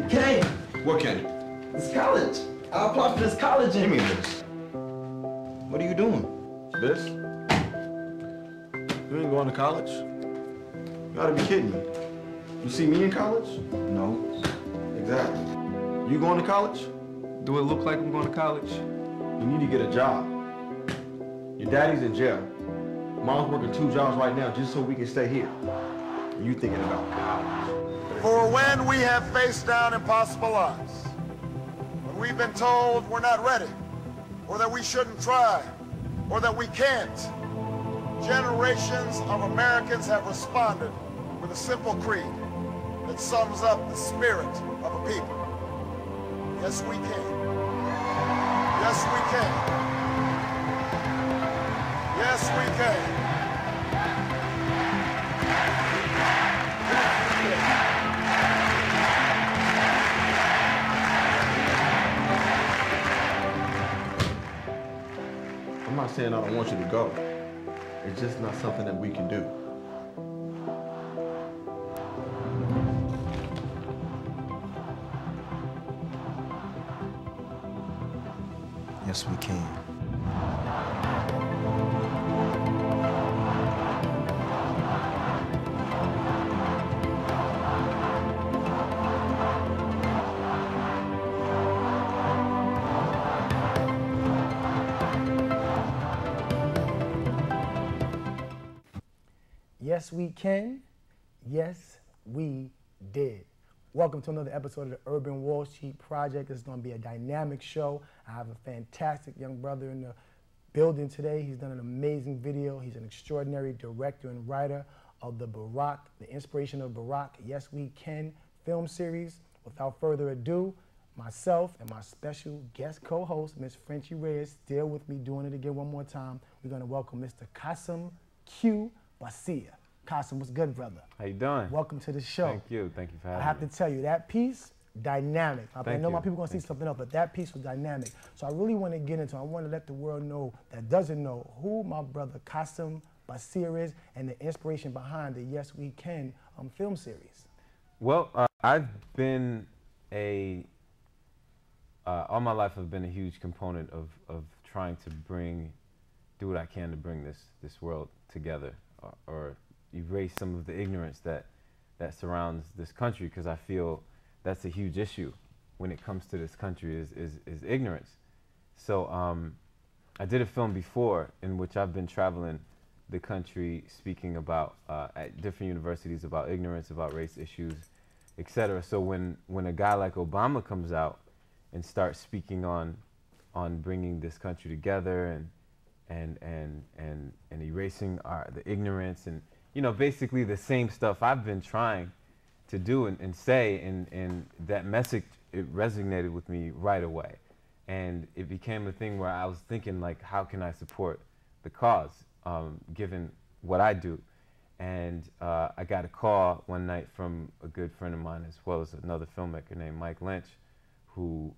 Kane, What, Kenny? this college. I applied for this college Give and me this. What are you doing? This? You ain't going to college? You gotta be kidding me. You see me in college? no. Exactly. You going to college? Do it look like I'm going to college? You need to get a job. Your daddy's in jail. Mom's working 2 jobs right now just so we can stay here. And you thinking about college. For when we have faced down impossible odds, when we've been told we're not ready, or that we shouldn't try, or that we can't, generations of Americans have responded with a simple creed that sums up the spirit of a people. Yes, we can. Yes, we can. Yes, we can. I'm not saying I don't want you to go. It's just not something that we can do. Yes, we can. Yes, we can. Yes, we did. Welcome to another episode of the Urban Wall Street Project. This is going to be a dynamic show. I have a fantastic young brother in the building today. He's done an amazing video. He's an extraordinary director and writer of the Barack, the inspiration of Barack, Yes We Can film series. Without further ado, myself and my special guest co-host, Miss Frenchie Reyes, still with me doing it again one more time. We're going to welcome Mr. Qasim Q. Basir. Qasim, what's good, brother? How you doing? Welcome to the show. Thank you for having me. I have to tell you, that piece, dynamic. I know my people are going to see Thank something else, but that piece was dynamic. So I really want to get into it. I want to let the world know that doesn't know who my brother Qasim Basir is and the inspiration behind the Yes We Can film series. Well, I've been all my life I've been a huge component of trying to do what I can to bring this world together or erase some of the ignorance that surrounds this country, because I feel that's a huge issue when it comes to this country is ignorance. So I did a film before in which I've been traveling the country speaking about at different universities about ignorance, about race issues, etc. So when a guy like Obama comes out and starts speaking on bringing this country together and erasing the ignorance and basically the same stuff I've been trying to do and say, and that message, it resonated with me right away. And it became a thing where I was thinking, like, how can I support the cause, given what I do? And I got a call one night from a good friend of mine, as well as another filmmaker named Mike Lynch, who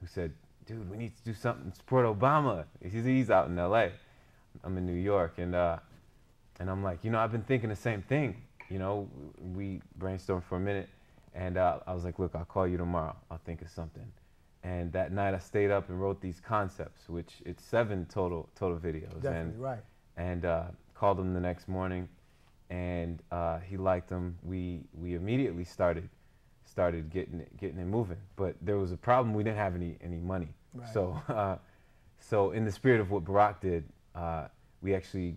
said, dude, we need to do something to support Obama. He's out in LA. I'm in New York. And I'm like, I've been thinking the same thing. We brainstormed for a minute, and I was like, look, I'll call you tomorrow. I'll think of something. And that night I stayed up and wrote these concepts, which it's 7 total videos. Definitely, right. And called him the next morning, and he liked them. We immediately started getting it moving. But there was a problem. We didn't have any money. Right. So in the spirit of what Barack did, I actually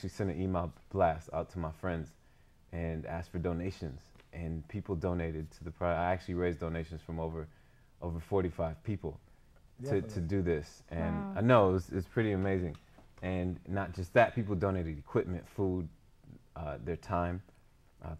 sent an email blast out to my friends and asked for donations, and people donated to the project. I actually raised donations from over 45 people to do this, and wow. I know it's pretty amazing. And not just that, people donated equipment, food, their time.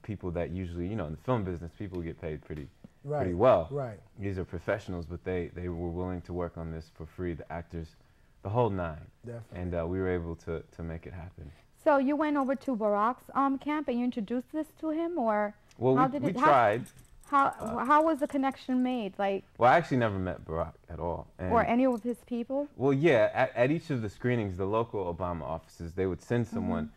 People that usually, in the film business, people get paid pretty well. Right. These are professionals, but they were willing to work on this for free. The actors, the whole 9. Definitely. And we were able to make it happen. So you went over to Barack's camp and you introduced this to him, or well, how we tried. How was the connection made? Like, well, I actually never met Barack at all. Or any of his people? Well, yeah, at each of the screenings, the local Obama offices, they would send someone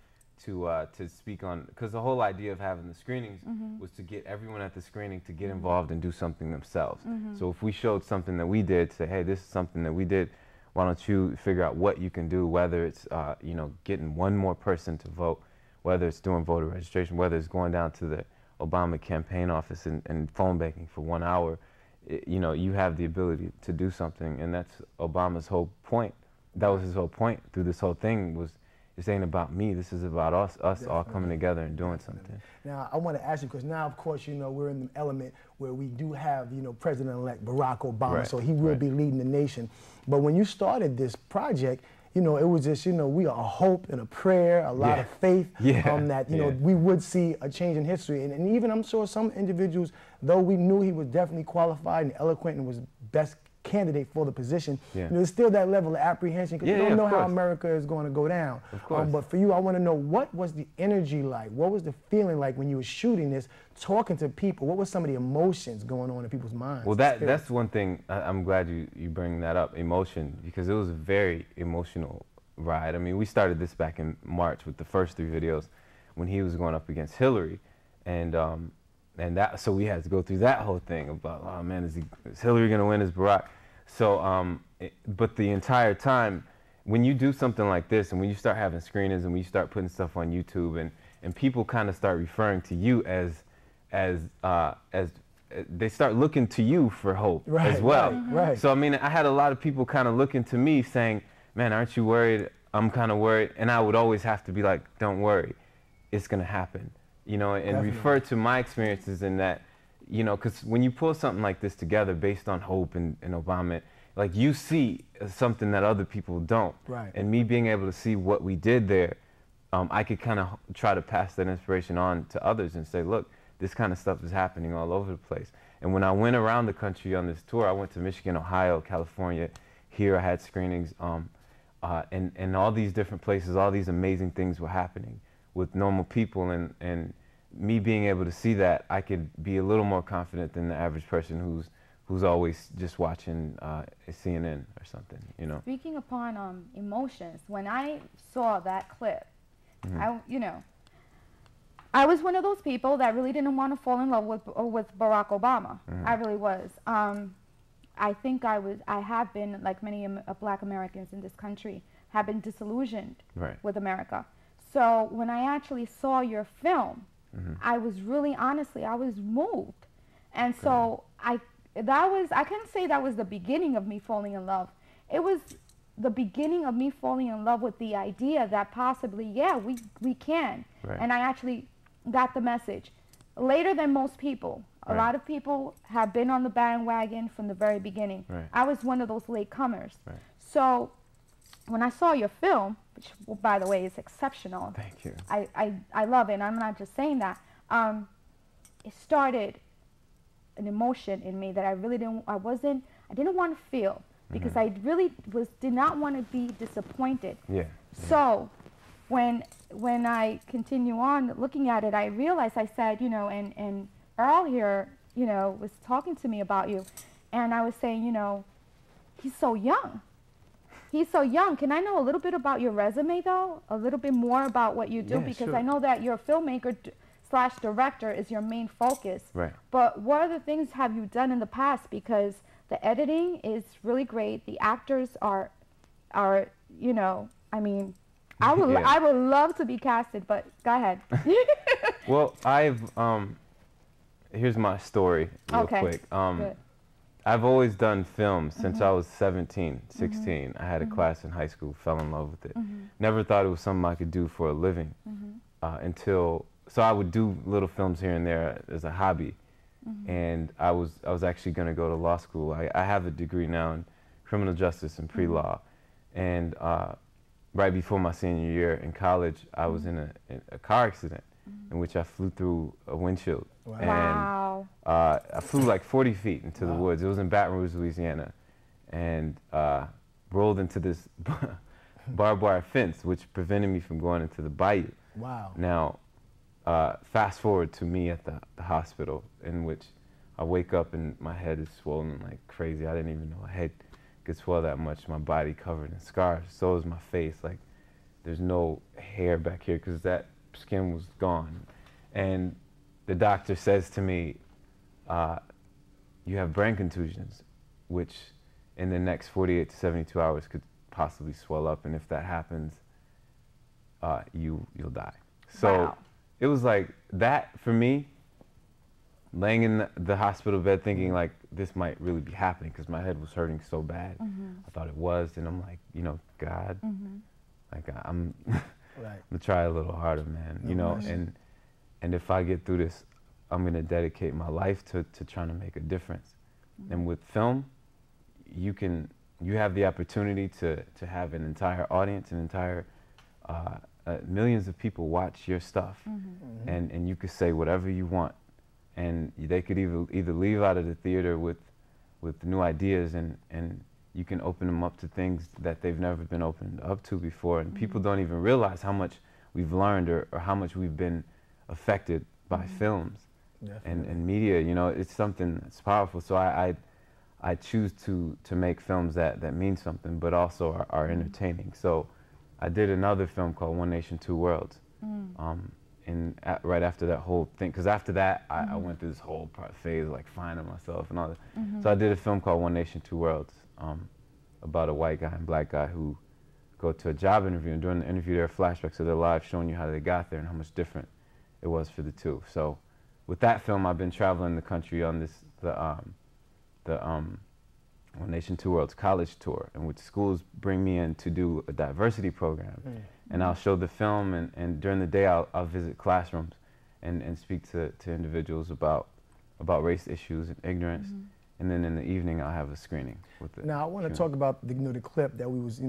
to speak on, because the whole idea of having the screenings was to get everyone at the screening to get involved and do something themselves. So if we showed something that we did, say, hey, this is something that we did, why don't you figure out what you can do, whether it's you know, getting one more person to vote, whether it's doing voter registration, whether it's going down to the Obama campaign office and phone banking for 1 hour. You know, you have the ability to do something, and that's Obama's whole point. That was his whole point through this whole thing, was this ain't about me, this is about us all coming together and doing something. Now, I want to ask you, because now, of course, you know, we're in the element where we do have, you know, President-elect Barack Obama, so he will be leading the nation. But when you started this project, you know, it was just, you know, we are a hope and a prayer, a lot of faith that, you know, we would see a change in history. And even, I'm sure some individuals, though we knew he was definitely qualified and eloquent and was best candidate for the position, you know, there's still that level of apprehension because you don't know how America is going to go down. Of course. But for you, I want to know, what was the energy like? What was the feeling like when you were shooting this, talking to people? What was some of the emotions going on in people's minds? Well, that's one thing, I'm glad you bring that up, emotion, because it was a very emotional ride. I mean, we started this back in March with the first 3 videos when he was going up against Hillary, and that, so we had to go through that whole thing about, oh man, is Hillary gonna win, is Barack? So, but the entire time, when you do something like this, and when you start having screenings, and when you start putting stuff on YouTube, and people kind of start referring to you as they start looking to you for hope as well. So I mean, I had a lot of people kind of looking to me saying, man, aren't you worried? I'm kind of worried. And I would always have to be like, don't worry, it's gonna happen. You know, and refer to my experiences in that, you know, because when you pull something like this together based on hope and Obama, like, you see something that other people don't. And me being able to see what we did there, I could kind of try to pass that inspiration on to others and say, look, this kind of stuff is happening all over the place. And when I went around the country on this tour, I went to Michigan, Ohio, California. Here I had screenings, and all these different places, all these amazing things were happening with normal people, and me being able to see that, I could be a little more confident than the average person who's always just watching CNN or something, you know. Speaking upon emotions, when I saw that clip, you know, I was one of those people that really didn't want to fall in love with Barack Obama. I really was. I think I have been, like many Black Americans in this country, have been disillusioned with America. So when I actually saw your film, I was really, honestly, I was moved. And so I couldn't say that was the beginning of me falling in love. It was the beginning of me falling in love with the idea that possibly, yeah, we can. And I actually got the message later than most people. A lot of people have been on the bandwagon from the very beginning. I was one of those latecomers. So when I saw your film, which, well, by the way, is exceptional. Thank you. I love it, and I'm not just saying that. It started an emotion in me that I really didn't want to feel, because I really did not want to be disappointed. So when I continue on looking at it, I realized, I said, you know, and Earl here, you know, was talking to me about you, and I was saying, you know, he's so young. He's so young. Can I know a little bit about your resume, though? A little bit more about what you do? Because I know that you're a filmmaker / director is your main focus. But what other things have you done in the past? Because the editing is really great. The actors are, you know, I mean, I would love to be casted, but go ahead. Well, here's my story real quick. Good. I've always done films since I was 17, 16. I had a class in high school, fell in love with it. Never thought it was something I could do for a living so I would do little films here and there as a hobby. And I was actually going to go to law school. I have a degree now in criminal justice and pre-law. And right before my senior year in college, I was in a car accident in which I flew through a windshield. And I flew like 40 feet into the woods. It was in Baton Rouge, Louisiana, and rolled into this barbed wire fence, which prevented me from going into the bayou. Now, fast forward to me at the hospital, in which I wake up and my head is swollen like crazy. I didn't even know a head could swell that much. My body covered in scars. So is my face. Like, there's no hair back here, because that skin was gone. And the doctor says to me, you have brain contusions, which in the next 48 to 72 hours could possibly swell up. And if that happens, you'll die. So Wow. it was like that for me, laying in the hospital bed thinking like this might really be happening because my head was hurting so bad. I thought it was, and I'm like, you know, God, like I'm gonna try a little harder, man, you know, and if I get through this, I'm gonna dedicate my life to trying to make a difference. And with film, you have the opportunity to have an entire audience, an entire millions of people watch your stuff, and you could say whatever you want, and they could either leave out of the theater with new ideas, and you can open them up to things that they've never been opened up to before, and people don't even realize how much we've learned or how much we've been affected by films and media. You know, it's something that's powerful. So I choose to make films that mean something, but also are entertaining. So I did another film called One Nation, Two Worlds. Right after that whole thing, because after that I went through this whole phase like finding myself and all that. So I did a film called One Nation, Two Worlds, about a white guy and black guy who go to a job interview, and during the interview there are flashbacks of their lives showing you how they got there and how much different it was for the two. So with that film, I've been traveling the country on the One Nation, Two Worlds college tour, in which schools bring me in to do a diversity program. And I'll show the film, and during the day I'll visit classrooms and speak to individuals about race issues and ignorance. And then in the evening I'll have a screening with it. Now I want to talk about the clip that we was,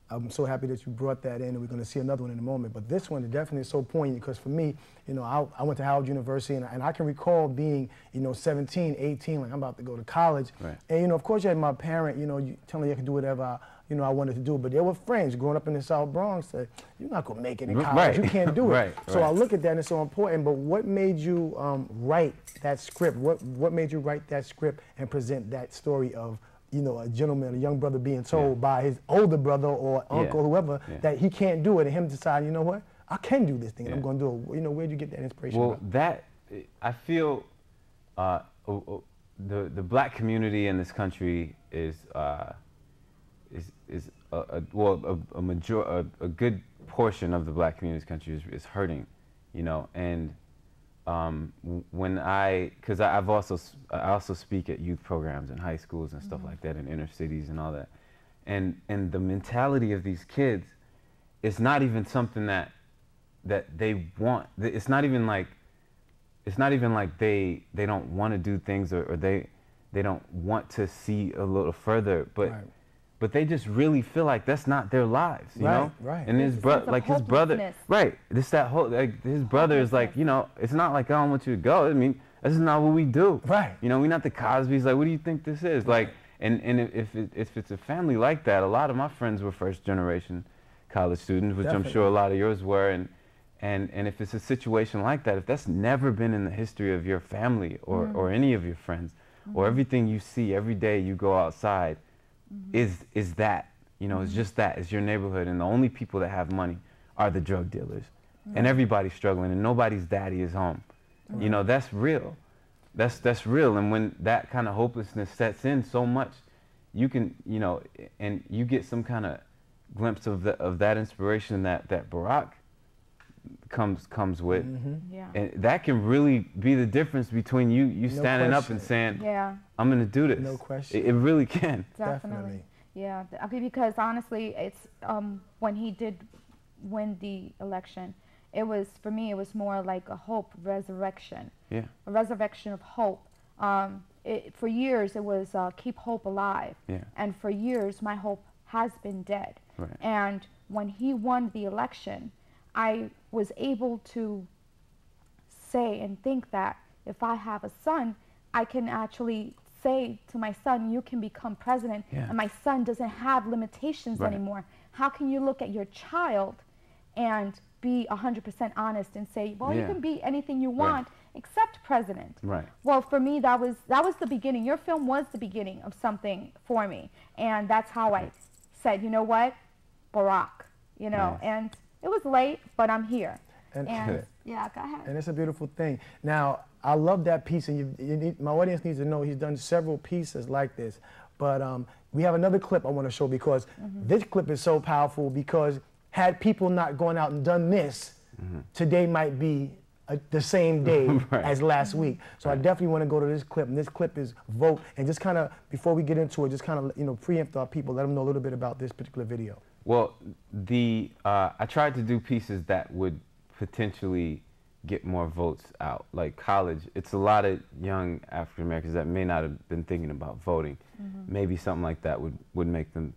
I'm so happy that you brought that in, and we're going to see another one in a moment. But this one is definitely so poignant because for me, I went to Howard University, and I can recall being, 17, 18, like I'm about to go to college. Right. And, of course, you had my parent, you telling me I could do whatever I wanted to do. But there were friends growing up in the South Bronx that you're not going to make it in college. Right. You can't do it. So Right. I look at that, and it's so important. But what made you write that script? What made you write that script and present that story of, a gentleman, a young brother being told by his older brother or uncle, whoever, that he can't do it, and him deciding, you know what, I can do this thing, and I'm going to do it. Where'd you get that inspiration from? I feel the black community in this country is a good portion of the black community in this country is hurting, and because I also speak at youth programs in high schools and stuff like that, in inner cities and all that, and the mentality of these kids, it's not even something that they want. It's not even like they don't want to do things or they don't want to see a little further, but they just really feel like that's not their lives, you know? Right. And his brother, his brother, this that whole, his brother is like, it's not like I don't want you to go. I mean, this is not what we do. Right. We're not the Cosbys. Like, what do you think this is? Like, and if it's a family like that, a lot of my friends were first generation college students, which I'm sure a lot of yours were, and if it's a situation like that, if that's never been in the history of your family or any of your friends, or everything you see every day you go outside, is that, it's just that, it's your neighborhood, and the only people that have money are the drug dealers, and everybody's struggling, and nobody's daddy is home. That's real. That's real, and when that kind of hopelessness sets in so much, you can, and you get some kind of glimpse of that inspiration that Barack comes with, and that can really be the difference between you standing up and saying, I'm gonna do this. No question. It really can. Definitely. Yeah, because honestly, it's when he did win the election, for me it was more like a hope resurrection. A resurrection of hope. For years it was keep hope alive, and for years my hope has been dead. And when he won the election, I was able to say and think that if I have a son, I can actually say to my son, you can become president, and my son doesn't have limitations anymore. How can you look at your child and be 100% honest and say, well, you can be anything you want except president? Well, for me, that was the beginning. Your film was the beginning of something for me, and that's how I said, you know what, Barack, and it was late, but I'm here. And yeah, go ahead. And it's a beautiful thing. Now, I love that piece, and my audience needs to know he's done several pieces like this. But we have another clip I want to show, because this clip is so powerful, because had people not gone out and done this, today might be the same day as last week. So I definitely want to go to this clip, and this clip is Vote. And just kind of, before we get into it, just kind of, preempt our people, let them know a little bit about this particular video. Well, I tried to do pieces that would potentially get more votes out. Like college, it's a lot of young African Americans that may not have been thinking about voting. Maybe something like that would make them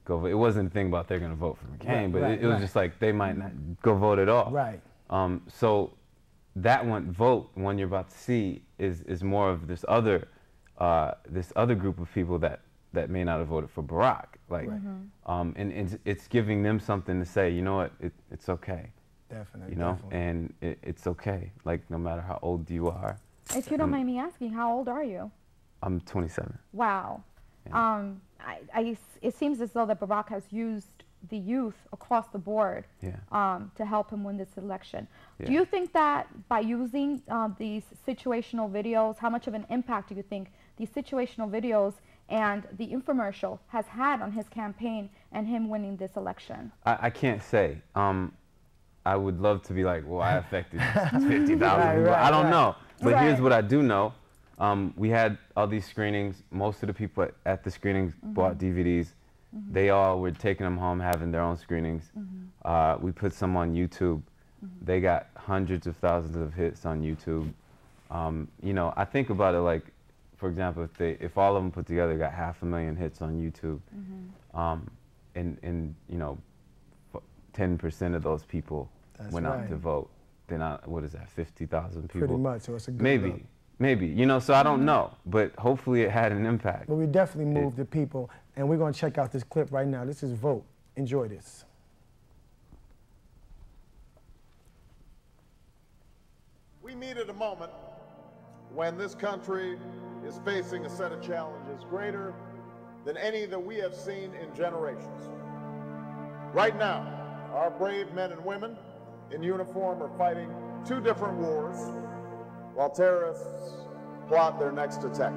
go vote. It wasn't a thing about they're going to vote for McCain, but it was just like they might not go vote at all. Right. So that one you're about to see is more of this other group of people that may not have voted for Barack. Like, and it's giving them something to say, you know what, it's okay. Definitely. You know, and it's okay, like no matter how old you are. If you don't mind me asking, how old are you? I'm 27. Wow. Yeah. It seems as though that Barack has used the youth across the board to help him win this election. Yeah. Do you think that by using these situational videos, how much of an impact do you think these situational videos and the infomercial has had on his campaign and him winning this election? I can't say. I would love to be like, well, I affected 50,000 people. I don't know. But here's what I do know. We had all these screenings. Most of the people at the screenings bought DVDs. They all were taking them home, having their own screenings. We put some on YouTube. They got hundreds of thousands of hits on YouTube. You know, I think about it like, for example, if all of them put together got 500,000 hits on YouTube, and you know, 10% of those people went out to vote, then what is that, 50,000 people? Pretty much, so it's a good Maybe, you know, so I don't know, but hopefully it had an impact. But we definitely moved the people, and we're going to check out this clip right now. This is Vote. Enjoy this. We meet at a moment when this country is facing a set of challenges greater than any that we have seen in generations. Right now, our brave men and women in uniform are fighting two different wars while terrorists plot their next attack.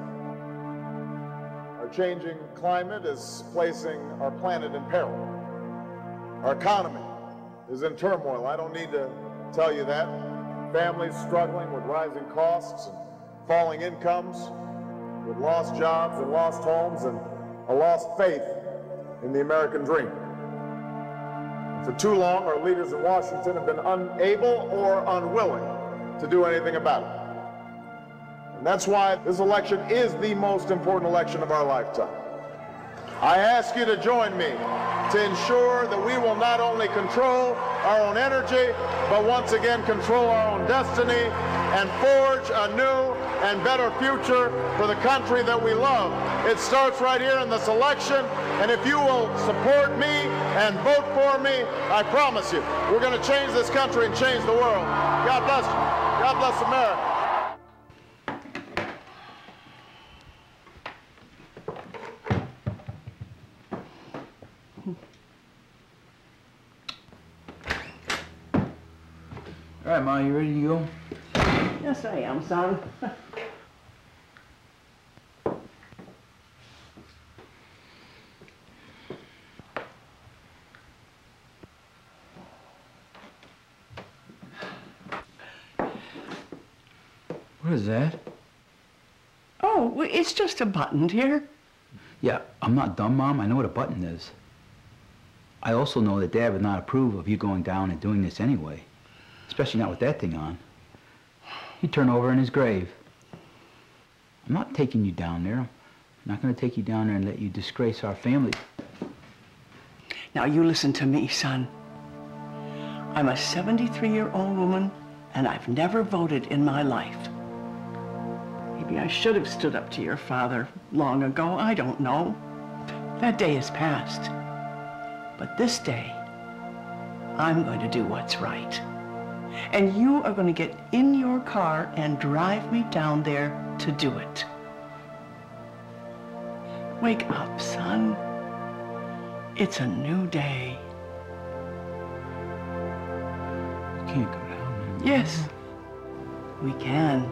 Our changing climate is placing our planet in peril. Our economy is in turmoil. I don't need to tell you that. Families struggling with rising costs and falling incomes, with lost jobs and lost homes and a lost faith in the American dream. For too long, our leaders in Washington have been unable or unwilling to do anything about it. And that's why this election is the most important election of our lifetime. I ask you to join me to ensure that we will not only control our own energy, but once again control our own destiny and forge a new and better future for the country that we love. It starts right here in this election, and if you will support me and vote for me, I promise you, we're going to change this country and change the world. God bless you. God bless America. All right, Ma, you ready to go? Yes, I am, son. What is that? Oh, it's just a button, dear. Yeah, I'm not dumb, Mom. I know what a button is. I also know that Dad would not approve of you going down and doing this anyway. Especially not with that thing on. He'd turn over in his grave. I'm not taking you down there. I'm not going to take you down there and let you disgrace our family. Now, you listen to me, son. I'm a 73-year-old woman, and I've never voted in my life. Maybe I should have stood up to your father long ago. I don't know. That day is past. But this day, I'm going to do what's right. And you are going to get in your car and drive me down there to do it. Wake up, son. It's a new day. You can't go down Yes, we can.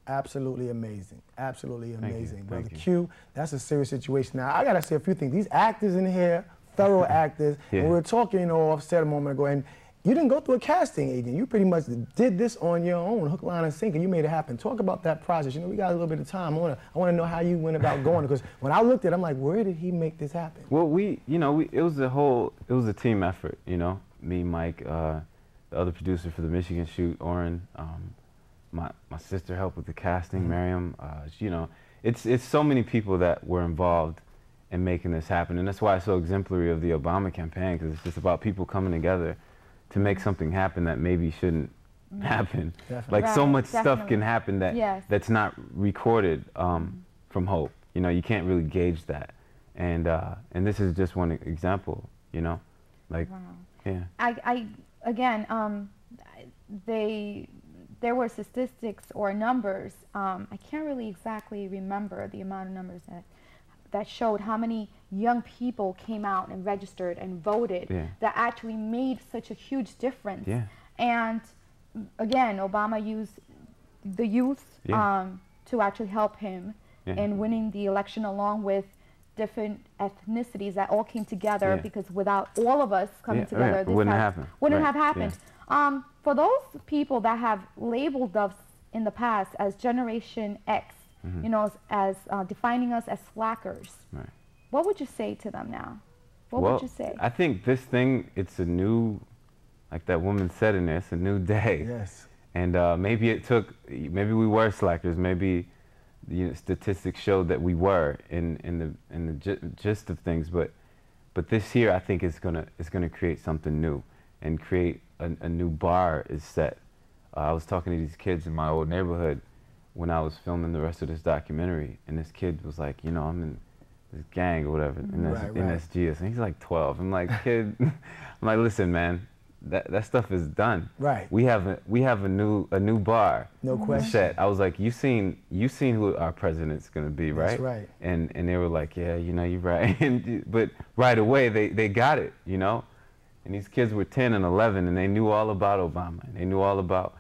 Absolutely amazing. Absolutely amazing. Thank Brother you. Q, that's a serious situation. Now, I got to say a few things. These actors in here, thorough actors, Yeah. and we were talking, you know, offset a moment ago, and you didn't go through a casting agent. You pretty much did this on your own, hook, line, and sinker. You made it happen. Talk about that process. You know, we got a little bit of time. I want to know how you went about going, because when I looked at it, I'm like, where did he make this happen? Well, it was a team effort, you know. Me, Mike, the other producer for the Michigan shoot, Oren, my sister helped with the casting, Miriam. You know, it's so many people that were involved in making this happen, and that's why it's so exemplary of the Obama campaign, because it's just about people coming together to make something happen that maybe shouldn't happen. Definitely. Like so Right, much stuff definitely. can happen that's not recorded from Hope. You know, you can't really gauge that, and this is just one example. You know, like Wow. yeah. I again, there were statistics or numbers. I can't really exactly remember the amount of numbers that showed how many young people came out and registered and voted that actually made such a huge difference. Yeah. And again, Obama used the youth to actually help him in winning the election, along with different ethnicities that all came together, because without all of us coming together, it this wouldn't happen. wouldn't Right. have happened. For those people that have labeled us in the past as Generation X, you know, as defining us as slackers, Right. what would you say to them now? What Well, would you say? I think this thing, it's a new, like that woman said in there, it's a new day. Yes. And maybe we were slackers. Maybe the statistics showed that we were in the gist of things. But this here, I think, is gonna create something new, and create a new bar is set. I was talking to these kids in my old neighborhood when I was filming the rest of this documentary, and this kid was like, you know, I'm in this gang or whatever, and that's NSGS, and he's like 12. I'm like, kid, I'm like, listen, man, that stuff is done. Right. We have a new bar. No question. Set. I was like, you seen who our president's gonna be, right? That's right. And they were like, yeah, you know, you're right. But right away they got it, you know. And these kids were 10 and 11, and they knew all about Obama, and they knew all about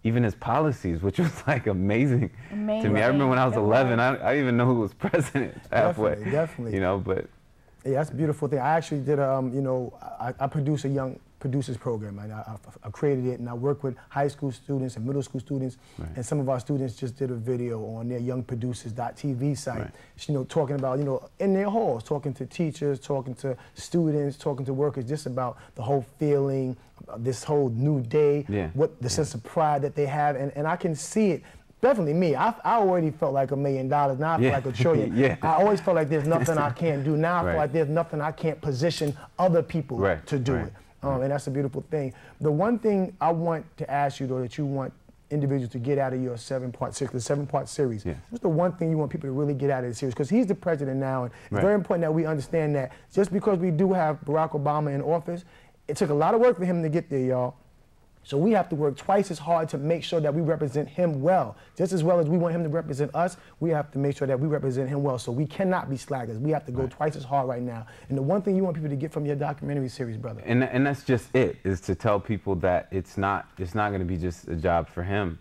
even his policies, which was like amazing to me. I remember when I was 11, I didn't even know who was president halfway. Definitely. You know, but yeah, that's a beautiful thing. I actually did you know, I produce a young producers program, and I created it, and I work with high school students and middle school students, and some of our students just did a video on their youngproducers.tv site, you know, talking about, you know, in their halls, talking to teachers, talking to students, talking to workers, just about the whole feeling, this whole new day, what the sense of pride that they have, and I can see it. Definitely me. I already felt like $1 million. Now I feel like $1 trillion. I always felt like there's nothing I can't do. Now I feel like there's nothing I can't position other people to do it. And that's a beautiful thing. The one thing I want to ask you, though, that you want individuals to get out of your 7-part series, the 7-part series, what's the one thing you want people to really get out of the series? Because he's the president now, and it's very important that we understand that just because we do have Barack Obama in office, it took a lot of work for him to get there, y'all. So we have to work twice as hard to make sure that we represent him well. Just as well as we want him to represent us, we have to make sure that we represent him well. So we cannot be slackers. We have to go twice as hard right now. And the one thing you want people to get from your documentary series, brother. And that's just it, is to tell people that it's not going to be just a job for him.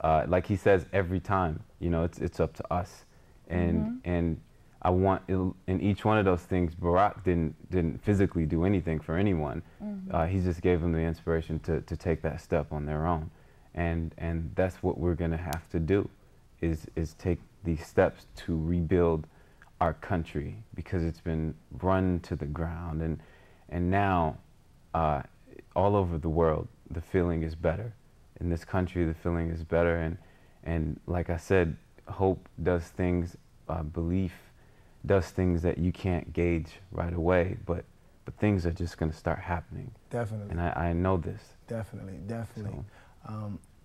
Like he says every time, you know, it's up to us. And I want, in each one of those things, Barack didn't physically do anything for anyone. He just gave them the inspiration to take that step on their own. And that's what we're gonna have to do, is take these steps to rebuild our country, because it's been run to the ground. And now, all over the world, the feeling is better. In this country, the feeling is better. And like I said, hope does things, belief does things that you can't gauge right away, but things are just going to start happening. Definitely. And I know this. Definitely. So,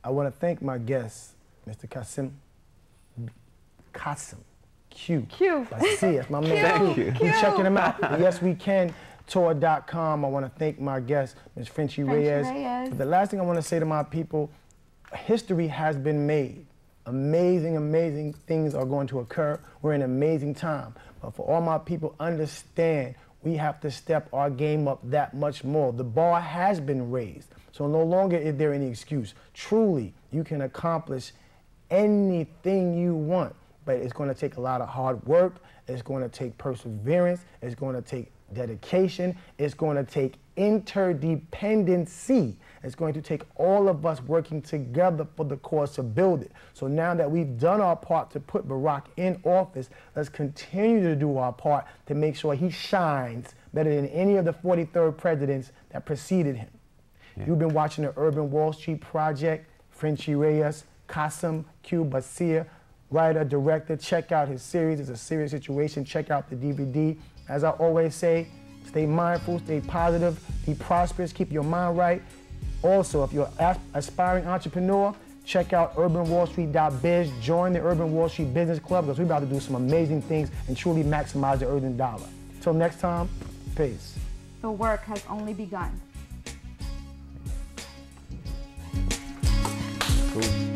I want to thank my guest, Mr. Qasim. Q. Q. I see it. My man. Thank you. Keep checking him out. Yes, we can. tour.com. I want to thank my guest, Ms. Frenchie Reyes. But the last thing I want to say to my people, history has been made. Amazing, amazing things are going to occur. We're in an amazing time. But for all my people, understand we have to step our game up that much more. The bar has been raised. So no longer is there any excuse. Truly, you can accomplish anything you want, but it's going to take a lot of hard work. It's going to take perseverance. It's going to take dedication. It's going to take interdependency. It's going to take all of us working together for the cause to build it. So now that we've done our part to put Barack in office, let's continue to do our part to make sure he shines better than any of the 43rd presidents that preceded him. Yeah. You've been watching the Urban Wall Street Project. Frenchie Reyes, Qasim Basir, writer, director. Check out his series. It's a serious situation. Check out the DVD. As I always say, stay mindful, stay positive, be prosperous, keep your mind right. Also, if you're an aspiring entrepreneur, check out urbanwallstreet.biz. Join the Urban Wall Street Business Club because we're about to do some amazing things and truly maximize the earning dollar. Till next time, peace. The work has only begun. Cool.